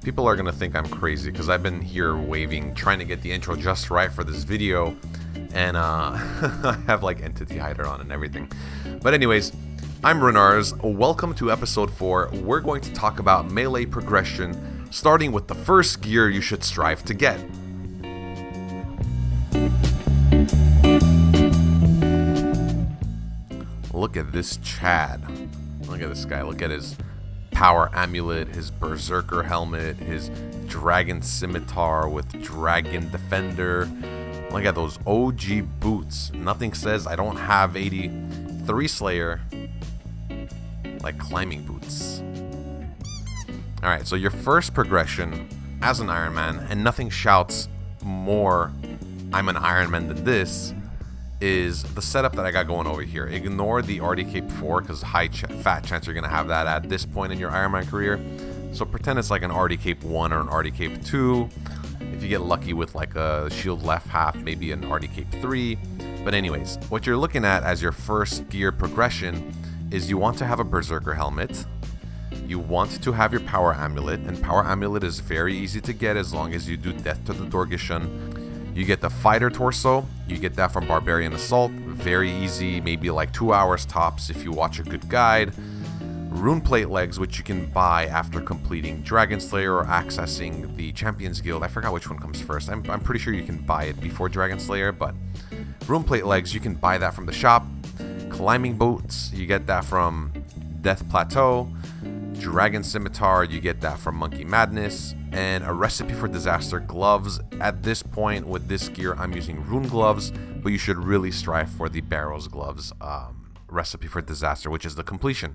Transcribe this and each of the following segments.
People are gonna think I'm crazy because I've been here waving, trying to get the intro just right for this video, and I have like entity hider on and everything. But anyways, I'm Renars. Welcome to episode 4. We're going to talk about melee progression, starting with the first gear you should strive to get. Look at this Chad. Look at this guy. Look at his power amulet, his berserker helmet, his dragon scimitar with dragon defender. Look at those OG boots. Nothing says I don't have 83 Slayer like climbing boots. Alright, so your first progression as an Ironman, and nothing shouts more I'm an Ironman than this, is the setup that I got going over here. Ignore the RD Cape 4 because fat chance you're going to have that at this point in your Ironman career. So pretend it's like an RD Cape 1 or an RD Cape 2. If you get lucky with like a shield left half, maybe an RD Cape 3. But anyways, what you're looking at as your first gear progression is you want to have a berserker helmet. You want to have your power amulet, and power amulet is very easy to get as long as you do Death to the Dorgishun. You get the fighter torso, you get that from Barbarian Assault, very easy, maybe like 2 hours tops if you watch a good guide. Rune plate legs, which you can buy after completing Dragon Slayer or accessing the Champions Guild. I forgot which one comes first. I'm pretty sure you can buy it before Dragon Slayer, but rune plate legs, you can buy that from the shop. Climbing boots, you get that from Death Plateau. Dragon Scimitar, you get that from Monkey Madness. And a recipe for disaster gloves. At this point with this gear, I'm using rune gloves, but you should really strive for the Barrows gloves recipe for disaster, which is the completion.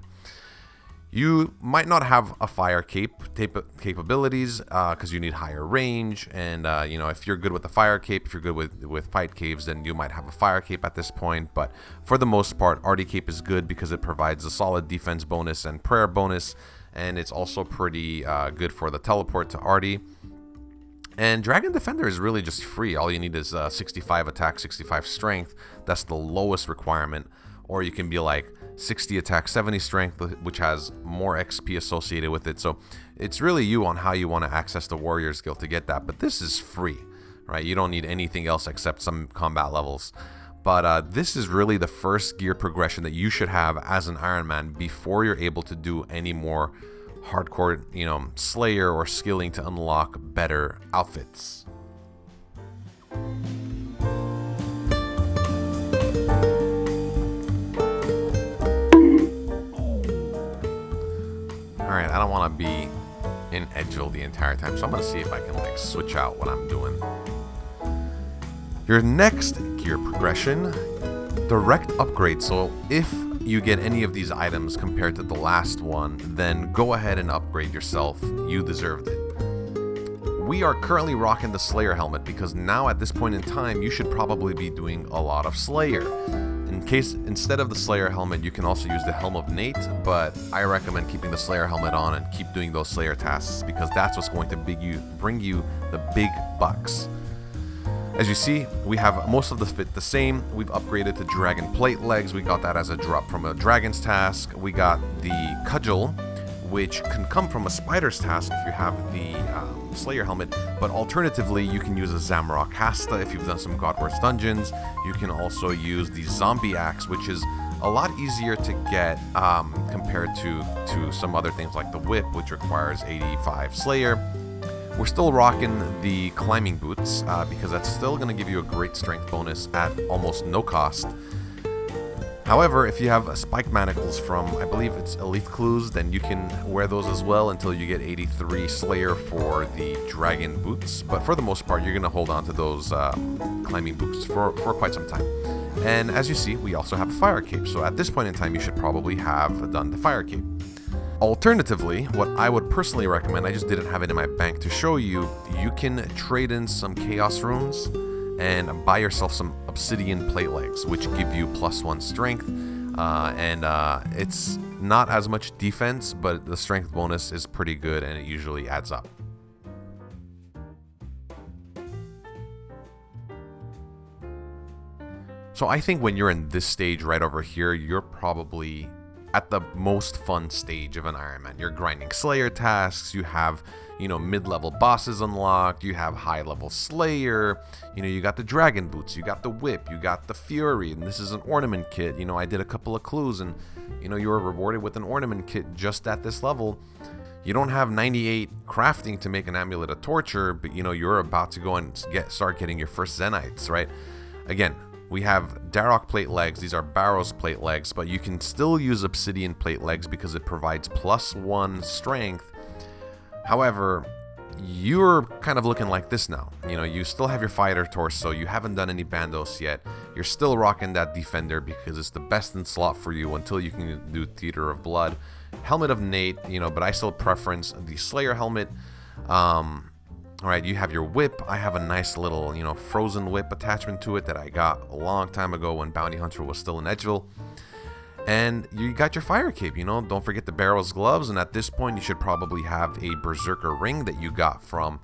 You might not have a fire capabilities because you need higher range, and if you're good with the fire cape, if you're good with fight caves, then you might have a fire cape at this point. But for the most part, RD cape is good because it provides a solid defense bonus and prayer bonus, and it's also pretty good for the teleport to RD. And Dragon Defender is really just free. All you need is 65 attack, 65 strength. That's the lowest requirement. Or you can be like 60 attack, 70 strength, which has more XP associated with it. So it's really you on how you want to access the Warriors Guild to get that. But this is free, right? You don't need anything else except some combat levels. But this is really the first gear progression that you should have as an Ironman before you're able to do any more hardcore, Slayer or skilling to unlock better outfits. Alright, I don't want to be in Edgeville the entire time, so I'm going to see if I can switch out what I'm doing. Your next gear progression, direct upgrade. So if you get any of these items compared to the last one, then go ahead and upgrade yourself. You deserved it. We are currently rocking the Slayer helmet because now at this point in time, you should probably be doing a lot of Slayer. Instead of the Slayer helmet, you can also use the Helm of Nate, but I recommend keeping the Slayer helmet on and keep doing those Slayer tasks because that's what's going to bring you the big bucks. As you see, we have most of the fit the same. We've upgraded to Dragon Plate Legs. We got that as a drop from a Dragon's Task. We got the Cudgel, which can come from a Spider's Task if you have the Slayer helmet. But alternatively, you can use a Zamrock Hasta if you've done some God Wars dungeons. You can also use the Zombie Axe, which is a lot easier to get compared to some other things like the Whip, which requires 85 Slayer. We're still rocking the climbing boots because that's still going to give you a great strength bonus at almost no cost. However, if you have spiked manacles from, I believe it's Elite Clues, then you can wear those as well until you get 83 Slayer for the dragon boots. But for the most part, you're going to hold on to those climbing boots for quite some time. And as you see, we also have a fire cape. So at this point in time, you should probably have done the fire cape. Alternatively, what I would personally recommend, I just didn't have it in my bank to show you, you can trade in some Chaos Runes and buy yourself some Obsidian Plate Legs, which give you +1 strength. It's not as much defense, but the strength bonus is pretty good and it usually adds up. So I think when you're in this stage right over here, you're probably at the most fun stage of an Ironman. You're grinding Slayer tasks, you have, you know, mid-level bosses unlocked, you have high-level Slayer, you know, you got the Dragon Boots, you got the Whip, you got the Fury, and this is an ornament kit. You know, I did a couple of clues, and, you know, you were rewarded with an ornament kit just at this level. You don't have 98 crafting to make an Amulet of Torture, but, you know, you're about to go and start getting your first Zenites, right? Again, we have Darrock plate legs. These are Barrows plate legs, but you can still use Obsidian plate legs because it provides +1 strength. However, you're kind of looking like this now. You know, you still have your fighter torso. You haven't done any bandos yet. You're still rocking that defender because it's the best in slot for you until you can do Theater of Blood. Helmet of Nate, you know, but I still preference the Slayer helmet. All right, you have your whip. I have a nice little, you know, frozen whip attachment to it that I got a long time ago when Bounty Hunter was still in Edgeville. And you got your fire cape, you know, don't forget the Barrows gloves. And at this point, you should probably have a Berserker ring that you got from,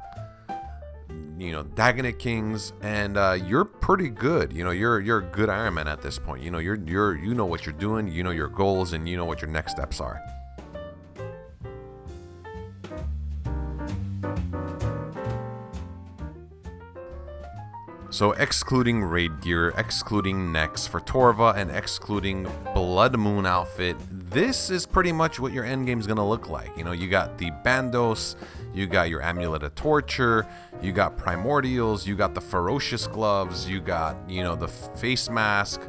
you know, Dagonet Kings. And you're pretty good. You know, you're a good Ironman at this point. You know, you know what you're doing, you know your goals, and you know what your next steps are. So excluding raid gear, excluding necks for Torva, and excluding Blood Moon outfit, this is pretty much what your endgame is going to look like. You know, you got the Bandos, you got your Amulet of Torture, you got Primordials, you got the Ferocious gloves, you got, you know, the face mask,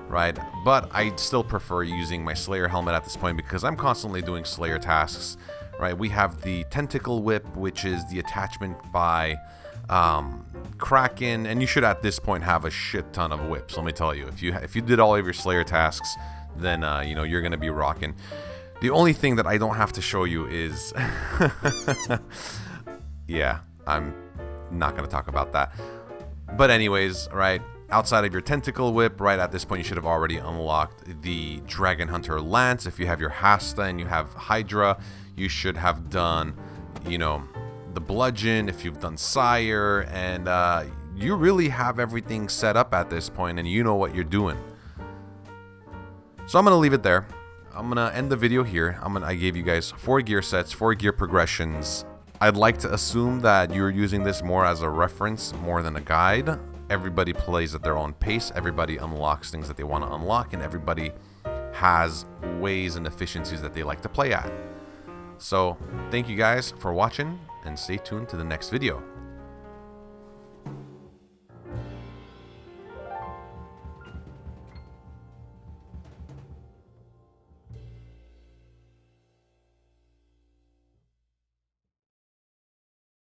right? But I still prefer using my Slayer helmet at this point because I'm constantly doing Slayer tasks, right? We have the Tentacle Whip, which is the attachment by Kraken, and you should at this point have a shit ton of whips. Let me tell you, if you did all of your Slayer tasks, then you know, you're gonna be rocking. The only thing that I don't have to show you is yeah, I'm not gonna talk about that. But anyways, right, outside of your Tentacle Whip, right at this point you should have already unlocked the Dragon Hunter Lance. If you have your Hasta and you have Hydra, you should have done, you know, the Bludgeon if you've done Sire, and you really have everything set up at this point and you know what you're doing. So I'm gonna leave it there. I'm gonna end the video here. I gave you guys 4 gear sets, 4 gear progressions. I'd like to assume that you're using this more as a reference more than a guide. Everybody plays at their own pace, everybody unlocks things that they want to unlock, and everybody has ways and efficiencies that they like to play at. So thank you guys for watching, and stay tuned to the next video.